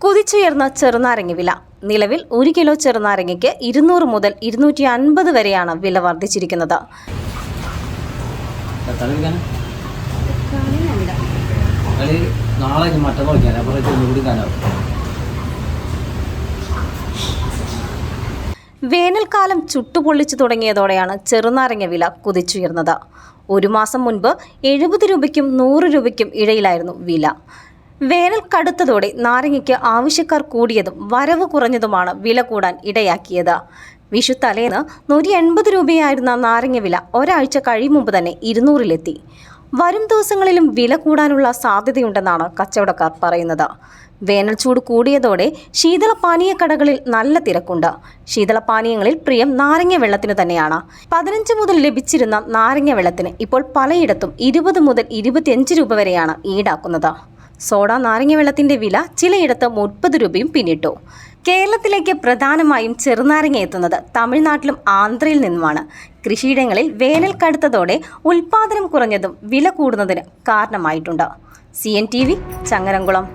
കുതിച്ചുയർന്ന ചെറുനാരങ്ങ വില. നിലവിൽ 1 കിലോ ചെറുനാരങ്ങയ്ക്ക് 200 മുതൽ 250 വരെയാണ് വില വർദ്ധിച്ചിരിക്കുന്നത്. വേനൽക്കാലം ചുട്ടുപൊള്ളിച്ചു തുടങ്ങിയതോടെയാണ് ചെറുനാരങ്ങ വില കുതിച്ചുയർന്നത്. ഒരു മാസം മുൻപ് 70 രൂപയ്ക്കും 100 രൂപയ്ക്കും ഇടയിലായിരുന്നു വില. വേനൽ കടുത്തതോടെ നാരങ്ങയ്ക്ക് ആവശ്യക്കാർ കൂടിയതും വരവ് കുറഞ്ഞതുമാണ് വില കൂടാൻ ഇടയാക്കിയത്. വിഷു തലേന്ന് 180 രൂപയായിരുന്ന നാരങ്ങ വില ഒരാഴ്ച കഴിയും മുമ്പ് തന്നെ 200-ലെത്തി. വരും ദിവസങ്ങളിലും വില കൂടാനുള്ള സാധ്യതയുണ്ടെന്നാണ് കച്ചവടക്കാർ പറയുന്നത്. വേനൽ ചൂട് കൂടിയതോടെ ശീതളപാനീയ കടകളിൽ നല്ല തിരക്കുണ്ട്. ശീതളപാനീയങ്ങളിൽ പ്രിയം നാരങ്ങ വെള്ളത്തിന് തന്നെയാണ്. 15 മുതൽ ലഭിച്ചിരുന്ന നാരങ്ങ വെള്ളത്തിന് ഇപ്പോൾ പലയിടത്തും 20 മുതൽ 25 രൂപ വരെയാണ് ഈടാക്കുന്നത്. സോഡ നാരങ്ങ വെള്ളത്തിന്റെ വില ചിലയിടത്ത് 30 രൂപയും പിന്നിട്ടു. കേരളത്തിലേക്ക് പ്രധാനമായും ചെറുനാരങ്ങ എത്തുന്നത് തമിഴ്നാട്ടിലും ആന്ധ്രയിൽ നിന്നുമാണ്. കൃഷിയിടങ്ങളിൽ വേനൽ കടുത്തതോടെ ഉൽപാദനം കുറഞ്ഞതും വില കൂടുന്നതിന് കാരണമായിട്ടുണ്ട്. CNTV ചങ്ങരംകുളം.